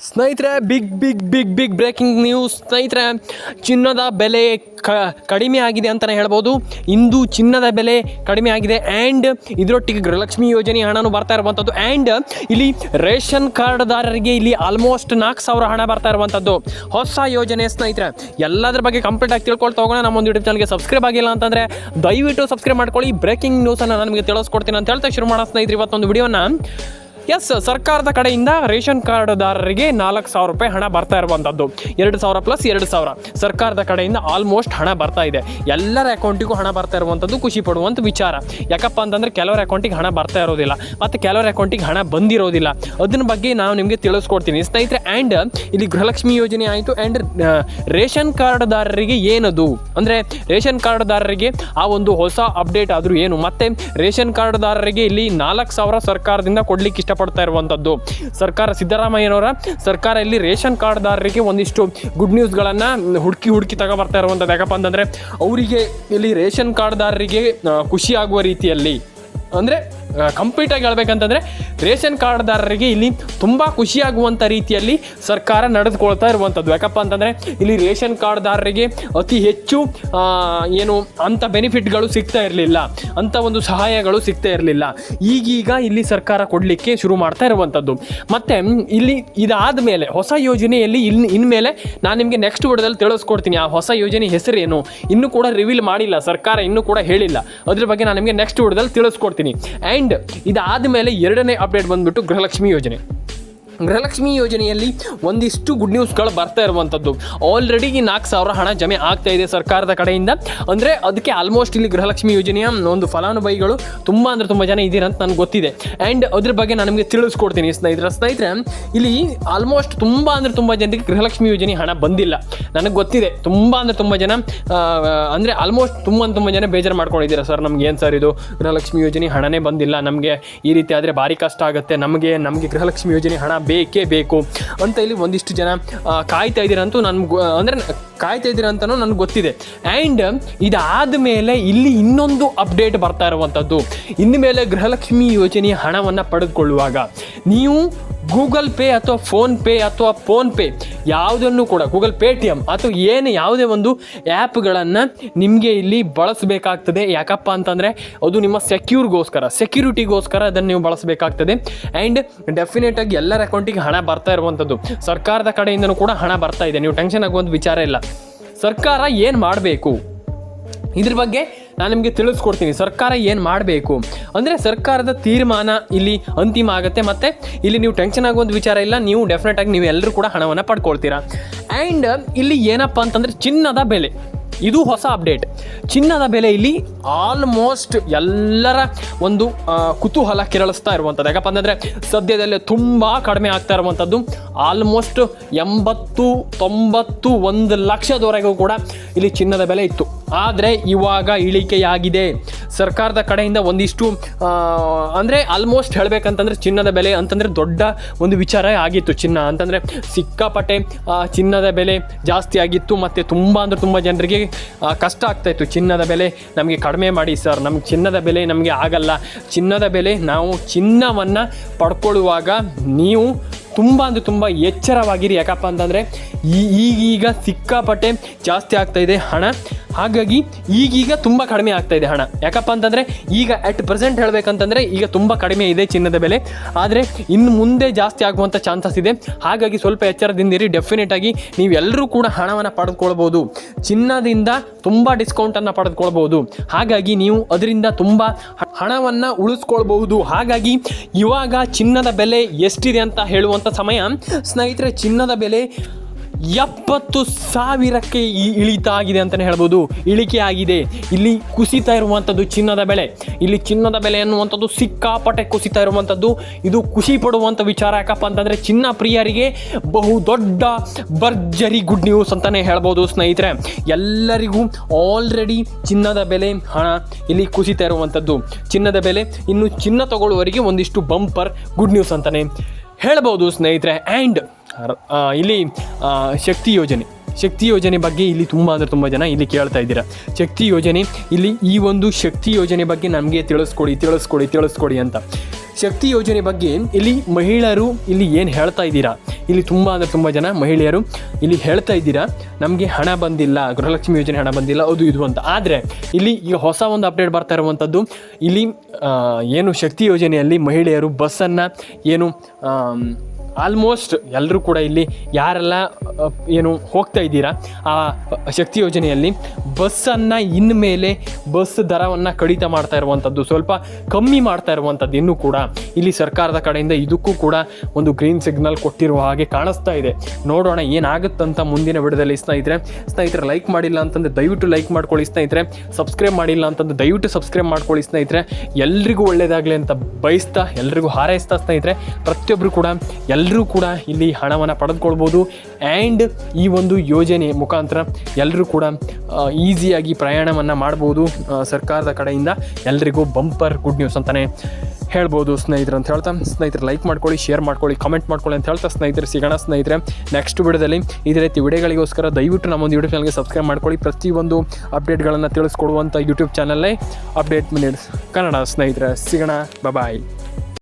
ಸ್ನೇಹಿತರೆ, big breaking news. ಸ್ನೇಹಿತರೆ, ಚಿನ್ನದ ಬೆಲೆ ಕಡಿಮೆ ಆಗಿದೆ ಅಂತಲೇ ಹೇಳ್ಬೋದು. ಇಂದು ಚಿನ್ನದ ಬೆಲೆ ಕಡಿಮೆ ಆಗಿದೆ. ಆ್ಯಂಡ್ ಇದರೊಟ್ಟಿಗೆ ಗೃಹಲಕ್ಷ್ಮಿ ಯೋಜನೆ ಹಣನೂ ಬರ್ತಾ ಇರುವಂಥದ್ದು. ಆ್ಯಂಡ್ ಇಲ್ಲಿ ರೇಷನ್ ಕಾರ್ಡ್ದಾರರಿಗೆ ಇಲ್ಲಿ ಆಲ್ಮೋಸ್ಟ್ 4,000 ಹಣ ಬರ್ತಾ ಇರುವಂಥದ್ದು ಹೊಸ ಯೋಜನೆ. ಸ್ನೇಹಿತರೆ, ಎಲ್ಲದರ ಬಗ್ಗೆ ಕಂಪ್ಲೀಟ್ ಆಗಿ ತಿಳ್ಕೊಳ್ತಾ ಹೋಗೋಣ. ನಮ್ಮೊಂದು ಯೂಟ್ಯೂಬ್ ಚಾನಲ್ಗೆ ಸಬ್ಸ್ಕ್ರೈಬ್ ಆಗಿಲ್ಲ ಅಂತಂದರೆ ದಯವಿಟ್ಟು ಸಬ್ಸ್ಕ್ರೈಬ್ ಮಾಡ್ಕೊಳ್ಳಿ. ಬ್ರೇಕಿಂಗ್ ನ್ಯೂಸನ್ನು ನಾನು ನಿಮಗೆ ತಿಳಿಸ್ಕೊಡ್ತೀನಿ ಅಂತ ಹೇಳ್ತಾ ಶುರು ಮಾಡೋಣ ಸ್ನೇಹಿತರೆ ಇವತ್ತೊಂದು ವಿಡಿಯೋನ. ಸರ್ಕಾರದ ಕಡೆಯಿಂದ ರೇಷನ್ ಕಾರ್ಡ್ದಾರರಿಗೆ 4,000 ರೂಪಾಯಿ ಹಣ ಬರ್ತಾ ಇರುವಂಥದ್ದು. 2,000 ಪ್ಲಸ್ 2,000 ಸರ್ಕಾರದ ಕಡೆಯಿಂದ ಆಲ್ಮೋಸ್ಟ್ ಹಣ ಬರ್ತಾ ಇದೆ. ಎಲ್ಲರ ಅಕೌಂಟಿಗೂ ಹಣ ಬರ್ತಾ ಇರುವಂಥದ್ದು ಖುಷಿ ಪಡುವಂಥ ವಿಚಾರ. ಯಾಕಪ್ಪ ಅಂತಂದರೆ ಕೆಲವರ ಅಕೌಂಟಿಗೆ ಹಣ ಬರ್ತಾ ಇರೋದಿಲ್ಲ ಮತ್ತು ಕೆಲವರ ಅಕೌಂಟಿಗೆ ಹಣ ಬಂದಿರೋದಿಲ್ಲ. ಅದನ್ನ ಬಗ್ಗೆ ನಾವು ನಿಮಗೆ ತಿಳಿಸ್ಕೊಡ್ತೀನಿ ಸ್ನೇಹಿತರೆ. ಆ್ಯಂಡ್ ಇಲ್ಲಿ ಗೃಹಲಕ್ಷ್ಮಿ ಯೋಜನೆ ಆಯಿತು. ಆ್ಯಂಡ್ ರೇಷನ್ ಕಾರ್ಡ್ದಾರರಿಗೆ ಏನದು ಅಂದರೆ ರೇಷನ್ ಕಾರ್ಡ್ದಾರರಿಗೆ ಆ ಒಂದು ಹೊಸ ಅಪ್ಡೇಟ್ ಆದರೂ ಏನು, ಮತ್ತು ರೇಷನ್ ಕಾರ್ಡ್ದಾರರಿಗೆ ಇಲ್ಲಿ 4,000 ಸರ್ಕಾರದಿಂದ ಕೊಡಲಿಕ್ಕೆ ಪಡ್ತಾ ಇರುವಂಥದ್ದು. ಸರ್ಕಾರ, ಸಿದ್ದರಾಮಯ್ಯನವರ ಸರ್ಕಾರ ಇಲ್ಲಿ ರೇಷನ್ ಕಾರ್ಡ್ದಾರರಿಗೆ ಒಂದಿಷ್ಟು ಗುಡ್ ನ್ಯೂಸ್ಗಳನ್ನು ಹುಡುಕಿ ತಗೊಬರ್ತಾ ಇರುವಂಥದ್ದು. ಯಾಕಪ್ಪ ಅಂತಂದರೆ ಅವರಿಗೆ ಇಲ್ಲಿ ರೇಷನ್ ಕಾರ್ಡ್ದಾರರಿಗೆ ಖುಷಿ ಆಗುವ ರೀತಿಯಲ್ಲಿ, ಅಂದರೆ ಕಂಪ್ಲೀಟಾಗಿ ಹೇಳ್ಬೇಕಂತಂದರೆ ರೇಷನ್ ಕಾರ್ಡ್ದಾರರಿಗೆ ಇಲ್ಲಿ ತುಂಬ ಖುಷಿಯಾಗುವಂಥ ರೀತಿಯಲ್ಲಿ ಸರ್ಕಾರ ನಡೆದುಕೊಳ್ತಾ ಇರುವಂಥದ್ದು. ಯಾಕಪ್ಪ ಅಂತಂದರೆ ಇಲ್ಲಿ ರೇಷನ್ ಕಾರ್ಡ್ದಾರರಿಗೆ ಅತಿ ಹೆಚ್ಚು ಏನು ಅಂಥ ಬೆನಿಫಿಟ್ಗಳು ಸಿಗ್ತಾ ಇರಲಿಲ್ಲ, ಅಂಥ ಒಂದು ಸಹಾಯಗಳು ಸಿಗ್ತಾ ಇರಲಿಲ್ಲ. ಈಗೀಗ ಇಲ್ಲಿ ಸರ್ಕಾರ ಕೊಡಲಿಕ್ಕೆ ಶುರು ಮಾಡ್ತಾ ಇರುವಂಥದ್ದು. ಮತ್ತು ಇಲ್ಲಿ ಇದಾದ ಮೇಲೆ ಹೊಸ ಯೋಜನೆಯಲ್ಲಿ ಇನ್ಮೇಲೆ ನಾನು ನಿಮಗೆ ನೆಕ್ಸ್ಟ್ ವಿಡಿಯೋದಲ್ಲಿ ತಿಳಿಸ್ಕೊಡ್ತೀನಿ ಆ ಹೊಸ ಯೋಜನೆ ಹೆಸರೇನು. ಇನ್ನೂ ಕೂಡ ರಿವೀಲ್ ಮಾಡಿಲ್ಲ ಸರ್ಕಾರ, ಇನ್ನೂ ಕೂಡ ಹೇಳಿಲ್ಲ. ಅದ್ರ ಬಗ್ಗೆ ನಾನು ನಿಮಗೆ ನೆಕ್ಸ್ಟ್ ವಿಡಿಯೋದಲ್ಲಿ ತಿಳಿಸ್ಕೊಡ್ತೀನಿ. ಆ್ಯಂಡ್ ಇದಾದ ಮೇಲೆ ಎರಡನೇ ಅಪ್ಡೇಟ್ ಬಂದ್ಬಿಟ್ಟು ಗೃಹಲಕ್ಷ್ಮಿ ಯೋಜನೆ. ಗೃಹಲಕ್ಷ್ಮಿ ಯೋಜನೆಯಲ್ಲಿ ಒಂದಿಷ್ಟು ಗುಡ್ ನ್ಯೂಸ್ಗಳು ಬರ್ತಾ ಇರುವಂಥದ್ದು. ಆಲ್ರೆಡಿ 4,000 ಹಣ ಜಮೆ ಆಗ್ತಾ ಇದೆ ಸರ್ಕಾರದ ಕಡೆಯಿಂದ. ಅಂದರೆ ಅದಕ್ಕೆ ಆಲ್ಮೋಸ್ಟ್ ಇಲ್ಲಿ ಗೃಹಲಕ್ಷ್ಮಿ ಯೋಜನೆಯ ಒಂದು ಫಲಾನುಭವಿಗಳು ತುಂಬ ಜನ ಇದ್ದೀರಾ ಅಂತ ನನಗೆ ಗೊತ್ತಿದೆ. ಆ್ಯಂಡ್ ಅದ್ರ ಬಗ್ಗೆ ನಾನು ನಿಮಗೆ ತಿಳಿಸ್ಕೊಡ್ತೀನಿ ಸ್ನೇಹಿತರೆ. ಇಲ್ಲಿ ಆಲ್ಮೋಸ್ಟ್ ತುಂಬ ಜನರಿಗೆ ಗೃಹಲಕ್ಷ್ಮಿ ಯೋಜನೆ ಹಣ ಬಂದಿಲ್ಲ. ನನಗೆ ಗೊತ್ತಿದೆ ತುಂಬ ಜನ ಅಂದರೆ ಆಲ್ಮೋಸ್ಟ್ ತುಂಬ ಜನ ಬೇಜಾರು ಮಾಡ್ಕೊಂಡಿದ್ದೀರಾ. ಸರ್, ನಮ್ಗೆ ಏನು ಸರ್ ಇದು ಗೃಹಲಕ್ಷ್ಮಿ ಯೋಜನೆ ಹಣನೇ ಬಂದಿಲ್ಲ, ನಮಗೆ ಈ ರೀತಿ ಆದರೆ ಭಾರಿ ಕಷ್ಟ ಆಗುತ್ತೆ, ನಮಗೆ ಗೃಹಲಕ್ಷ್ಮಿ ಯೋಜನೆ ಹಣ ಬೇಕೇ ಬೇಕು ಅಂತ ಇಲ್ಲಿ ಒಂದಿಷ್ಟು ಜನ ಕಾಯ್ತಾ ಇದ್ದೀರಂತೂ ಕಾಯ್ತಾ ಇದ್ದೀರಂತನೂ ನನಗೆ ಗೊತ್ತಿದೆ. ಆ್ಯಂಡ್ ಇದಾದ ಮೇಲೆ ಇಲ್ಲಿ ಇನ್ನೊಂದು ಅಪ್ಡೇಟ್ ಬರ್ತಾ ಇರುವಂಥದ್ದು. ಇನ್ನು ಮೇಲೆ ಗೃಹಲಕ್ಷ್ಮಿ ಯೋಜನೆಯ ಹಣವನ್ನು ಪಡೆದುಕೊಳ್ಳುವಾಗ ನೀವು ಗೂಗಲ್ ಪೇ ಅಥವಾ ಫೋನ್ಪೇ ಯಾವುದನ್ನು ಕೂಡ ಗೂಗಲ್ ಪೇಟಿಎಮ್ ಅಥವಾ ಯಾವುದೇ ಒಂದು ಆ್ಯಪ್ಗಳನ್ನು ನಿಮಗೆ ಇಲ್ಲಿ ಬಳಸಬೇಕಾಗ್ತದೆ. ಯಾಕಪ್ಪ ಅಂತಂದರೆ ಅದು ನಿಮ್ಮ ಸೆಕ್ಯೂರಿಟಿಗೋಸ್ಕರ ಅದನ್ನು ನೀವು ಬಳಸಬೇಕಾಗ್ತದೆ. ಆ್ಯಂಡ್ ಡೆಫಿನೆಟಾಗಿ ಎಲ್ಲರ ಅಕೌಂಟಿಗೆ ಹಣ ಬರ್ತಾ ಇರುವಂಥದ್ದು. ಸರ್ಕಾರದ ಕಡೆಯಿಂದನೂ ಕೂಡ ಹಣ ಬರ್ತಾ ಇದೆ. ನೀವು ಟೆನ್ಷನ್ ಆಗುವಂಥ ವಿಚಾರ ಇಲ್ಲ. ಸರ್ಕಾರ ಏನು ಮಾಡಬೇಕು ಇದ್ರ ಬಗ್ಗೆ ನಾನು ನಿಮಗೆ ತಿಳಿಸ್ಕೊಡ್ತೀನಿ. ಸರ್ಕಾರ ಏನು ಮಾಡಬೇಕು ಅಂದರೆ ಸರ್ಕಾರದ ತೀರ್ಮಾನ ಇಲ್ಲಿ ಅಂತಿಮ ಆಗುತ್ತೆ. ಮತ್ತು ಇಲ್ಲಿ ನೀವು ಟೆನ್ಷನ್ ಆಗುವಂಥ ವಿಚಾರ ಇಲ್ಲ. ನೀವು ಡೆಫಿನೆಟಾಗಿ ನೀವು ಎಲ್ಲರೂ ಕೂಡ ಹಣವನ್ನು ಪಡ್ಕೊಳ್ತೀರಾ. ಆ್ಯಂಡ್ ಇಲ್ಲಿ ಏನಪ್ಪ ಅಂತಂದರೆ ಚಿನ್ನದ ಬೆಲೆ, ಇದು ಹೊಸ ಅಪ್ಡೇಟ್. ಚಿನ್ನದ ಬೆಲೆ ಇಲ್ಲಿ ಆಲ್ಮೋಸ್ಟ್ ಎಲ್ಲರ ಒಂದು ಕುತೂಹಲ ಕೆರಳಿಸ್ತಾ ಇರುವಂಥದ್ದು. ಯಾಕಪ್ಪ ಅಂತಂದರೆ ಸದ್ಯದಲ್ಲೇ ತುಂಬ ಕಡಿಮೆ ಆಗ್ತಾ ಇರುವಂಥದ್ದು. ಆಲ್ಮೋಸ್ಟ್ 80, 90, 1 ಲಕ್ಷದವರೆಗೂ ಕೂಡ ಇಲ್ಲಿ ಚಿನ್ನದ ಬೆಲೆ ಇತ್ತು. ಆದರೆ ಇವಾಗ ಇಳಿಕೆಯಾಗಿದೆ ಸರ್ಕಾರದ ಕಡೆಯಿಂದ. ಒಂದಿಷ್ಟು ಅಂದರೆ ಆಲ್ಮೋಸ್ಟ್ ಹೇಳಬೇಕಂತಂದರೆ ಚಿನ್ನದ ಬೆಲೆ ಅಂತಂದರೆ ದೊಡ್ಡ ಒಂದು ವಿಚಾರ ಆಗಿತ್ತು. ಚಿನ್ನ ಅಂತಂದರೆ ಸಿಕ್ಕಾಪಟ್ಟೆ ಚಿನ್ನದ ಬೆಲೆ ಜಾಸ್ತಿ ಆಗಿತ್ತು. ಮತ್ತು ತುಂಬ ಜನರಿಗೆ ಕಷ್ಟ ಆಗ್ತಾಯಿತ್ತು. ಚಿನ್ನದ ಬೆಲೆ ನಮಗೆ ಕಡಿಮೆ ಮಾಡಿ ಸರ್, ನಮ್ಗೆ ಚಿನ್ನದ ಬೆಲೆ ನಮಗೆ ಆಗಲ್ಲ. ಚಿನ್ನದ ಬೆಲೆ ನಾವು ಚಿನ್ನವನ್ನು ಪಡ್ಕೊಳ್ಳುವಾಗ ನೀವು ತುಂಬ ಎಚ್ಚರವಾಗಿರಿ. ಯಾಕಪ್ಪ ಅಂತಂದರೆ ಈಗೀಗ ಸಿಕ್ಕಾಪಟ್ಟೆ ಜಾಸ್ತಿ ಆಗ್ತಾಯಿದೆ ಹಣ. ಹಾಗಾಗಿ ಈಗೀಗ ತುಂಬ ಕಡಿಮೆ ಆಗ್ತಾಯಿದೆ ಹಣ. ಯಾಕಪ್ಪ ಅಂತಂದರೆ ಈಗ ಅಟ್ ಪ್ರೆಸೆಂಟ್ ಹೇಳಬೇಕಂತಂದರೆ ಈಗ ತುಂಬ ಕಡಿಮೆ ಇದೆ ಚಿನ್ನದ ಬೆಲೆ. ಆದರೆ ಇನ್ನು ಮುಂದೆ ಜಾಸ್ತಿ ಆಗುವಂಥ ಚಾನ್ಸಸ್ ಇದೆ. ಹಾಗಾಗಿ ಸ್ವಲ್ಪ ಎಚ್ಚರದಿಂದಿರಿ. ಡೆಫಿನೆಟಾಗಿ ನೀವೆಲ್ಲರೂ ಕೂಡ ಹಣವನ್ನು ಪಡೆದುಕೊಳ್ಬೋದು. ಚಿನ್ನದಿಂದ ತುಂಬ ಡಿಸ್ಕೌಂಟನ್ನು ಪಡೆದುಕೊಳ್ಬೋದು. ಹಾಗಾಗಿ ನೀವು ಅದರಿಂದ ತುಂಬ ಹಣವನ್ನು ಉಳಿಸ್ಕೊಳ್ಬಹುದು. ಹಾಗಾಗಿ ಇವಾಗ ಚಿನ್ನದ ಬೆಲೆ ಎಷ್ಟಿದೆ ಅಂತ ಹೇಳುವಂಥ ಸಮಯ ಸ್ನೇಹಿತರೆ. ಚಿನ್ನದ ಬೆಲೆ 70,000ಕ್ಕೆ ಇಳಿತ ಆಗಿದೆ ಅಂತಲೇ ಹೇಳ್ಬೋದು. ಇಳಿಕೆ ಆಗಿದೆ. ಇಲ್ಲಿ ಕುಸಿತಾ ಇರುವಂಥದ್ದು ಚಿನ್ನದ ಬೆಲೆ. ಇಲ್ಲಿ ಚಿನ್ನದ ಬೆಲೆ ಅನ್ನುವಂಥದ್ದು ಸಿಕ್ಕಾಪಟ್ಟೆ ಕುಸಿತಾ ಇರುವಂಥದ್ದು. ಇದು ಖುಷಿ ಪಡುವಂಥ ವಿಚಾರ. ಯಾಕಪ್ಪ ಅಂತಂದರೆ ಚಿನ್ನ ಪ್ರಿಯರಿಗೆ ಬಹುದೊಡ್ಡ ಭರ್ಜರಿ ಗುಡ್ ನ್ಯೂಸ್ ಅಂತಲೇ ಹೇಳ್ಬೋದು ಸ್ನೇಹಿತರೆ. ಎಲ್ಲರಿಗೂ ಆಲ್ರೆಡಿ ಚಿನ್ನದ ಬೆಲೆ ಹಣ ಇಲ್ಲಿ ಕುಸಿತಾ ಇರುವಂಥದ್ದು. ಚಿನ್ನದ ಬೆಲೆ ಇನ್ನು ಚಿನ್ನ ತಗೊಳ್ಳುವವರಿಗೆ ಒಂದಿಷ್ಟು ಬಂಪರ್ ಗುಡ್ ನ್ಯೂಸ್ ಅಂತಲೇ ಹೇಳ್ಬೋದು ಸ್ನೇಹಿತರೆ. ಆ್ಯಂಡ್ ಇಲ್ಲಿ ಶಕ್ತಿ ಯೋಜನೆ ಬಗ್ಗೆ ಇಲ್ಲಿ ತುಂಬ ಜನ ಇಲ್ಲಿ ಕೇಳ್ತಾ ಇದ್ದೀರಾ. ಶಕ್ತಿ ಯೋಜನೆ, ಇಲ್ಲಿ ಈ ಒಂದು ಶಕ್ತಿ ಯೋಜನೆ ಬಗ್ಗೆ ನಮಗೆ ತಿಳಿಸ್ಕೊಡಿ ಅಂತ. ಶಕ್ತಿ ಯೋಜನೆ ಬಗ್ಗೆ ಇಲ್ಲಿ ಮಹಿಳೆಯರು ಇಲ್ಲಿ ಏನು ಹೇಳ್ತಾ ಇದ್ದೀರಾ, ಇಲ್ಲಿ ತುಂಬ ಅಂದರೆ ತುಂಬ ಜನ ಮಹಿಳೆಯರು ಇಲ್ಲಿ ಹೇಳ್ತಾ ಇದ್ದೀರಾ ನಮಗೆ ಹಣ ಬಂದಿಲ್ಲ, ಗೃಹಲಕ್ಷ್ಮಿ ಯೋಜನೆ ಹಣ ಬಂದಿಲ್ಲ ಅದು ಇದು ಅಂತ. ಆದರೆ ಇಲ್ಲಿ ಈಗ ಹೊಸ ಒಂದು ಅಪ್ಡೇಟ್ ಬರ್ತಾ ಇರುವಂಥದ್ದು, ಇಲ್ಲಿ ಏನು ಶಕ್ತಿ ಯೋಜನೆಯಲ್ಲಿ ಮಹಿಳೆಯರು ಬಸ್ಸನ್ನು ಏನು ಆಲ್ಮೋಸ್ಟ್ ಎಲ್ಲರೂ ಕೂಡ ಇಲ್ಲಿ ಯಾರೆಲ್ಲ ಏನು ಹೋಗ್ತಾ ಇದ್ದೀರಾ ಆ ಶಕ್ತಿ ಯೋಜನೆಯಲ್ಲಿ ಬಸ್ಸನ್ನು ಇನ್ಮೇಲೆ ಬಸ್ ದರವನ್ನು ಕಡಿತ ಮಾಡ್ತಾ ಇರುವಂಥದ್ದು, ಸ್ವಲ್ಪ ಕಮ್ಮಿ ಮಾಡ್ತಾ ಇರುವಂಥದ್ದು ಇನ್ನೂ ಕೂಡ ಇಲ್ಲಿ ಸರ್ಕಾರದ ಕಡೆಯಿಂದ ಇದಕ್ಕೂ ಕೂಡ ಒಂದು ಗ್ರೀನ್ ಸಿಗ್ನಲ್ ಕೊಟ್ಟಿರುವ ಹಾಗೆ ಕಾಣಿಸ್ತಾ ಇದೆ. ನೋಡೋಣ ಏನಾಗುತ್ತಂತ ಮುಂದಿನ ವಿಡಿಯೋದಲ್ಲಿ. ಸ್ನೇಹಿತರೆ ಲೈಕ್ ಮಾಡಿಲ್ಲ ಅಂತಂದರೆ ದಯವಿಟ್ಟು ಲೈಕ್ ಮಾಡ್ಕೊಳ್ಳಿ. ಸ್ನೇಹಿತರೆ ಸಬ್ಸ್ಕ್ರೈಬ್ ಮಾಡಿಲ್ಲ ಅಂತಂದರೆ ದಯವಿಟ್ಟು ಸಬ್ಸ್ಕ್ರೈಬ್ ಮಾಡ್ಕೊಳ್ಳಿ. ಸ್ನೇಹಿತರೆ ಎಲ್ರಿಗೂ ಒಳ್ಳೆಯದಾಗಲಿ ಅಂತ ಬಯಸ್ತಾ, ಎಲ್ರಿಗೂ ಹಾರೈಸ್ತಾ ಸ್ನೇಹಿತರೆ ಪ್ರತಿಯೊಬ್ಬರು ಕೂಡ ಎಲ್ಲರೂ ಕೂಡ ಇಲ್ಲಿ ಹಣವನ್ನು ಪಡೆದುಕೊಳ್ಬೋದು. ಆ್ಯಂಡ್ ಈ ಒಂದು ಯೋಜನೆ ಮುಖಾಂತರ ಎಲ್ಲರೂ ಕೂಡ ಈಸಿಯಾಗಿ ಪ್ರಯಾಣವನ್ನು ಮಾಡ್ಬೋದು. ಸರ್ಕಾರದ ಕಡೆಯಿಂದ ಎಲ್ರಿಗೂ ಬಂಪರ್ ಗುಡ್ ನ್ಯೂಸ್ ಅಂತಲೇ ಹೇಳ್ಬೋದು ಸ್ನೇಹಿತರು ಅಂತ ಹೇಳ್ತಾ, ಸ್ನೇಹಿತರೆ ಲೈಕ್ ಮಾಡ್ಕೊಳ್ಳಿ, ಶೇರ್ ಮಾಡ್ಕೊಳ್ಳಿ, ಕಮೆಂಟ್ ಮಾಡ್ಕೊಳ್ಳಿ ಅಂತ ಹೇಳ್ತಾ ಸ್ನೇಹಿತರೆ ಸಿಗೋಣ ಸ್ನೇಹಿತರೆ ನೆಕ್ಸ್ಟ್ ವಿಡಿಯೋದಲ್ಲಿ. ಇದೇ ರೀತಿ ವಿಡಿಯೋಗಳಿಗೋಸ್ಕರ ದಯವಿಟ್ಟು ನಮ್ಮೊಂದು ಯೂಟ್ಯೂಬ್ ಚಾನಲ್ಗೆ ಸಬ್ಸ್ಕ್ರೈಬ್ ಮಾಡ್ಕೊಳ್ಳಿ. ಪ್ರತಿಯೊಂದು ಅಪ್ಡೇಟ್ಗಳನ್ನು ತಿಳಿಸ್ಕೊಡುವಂಥ ಯೂಟ್ಯೂಬ್ ಚಾನಲ್ಲೇ ಅಪ್ಡೇಟ್ ಮಿನಿಟ್ಸ್ ಕನ್ನಡ ಸ್ನೇಹಿತರೆ. ಸಿಗೋಣ, ಬಾಯ್.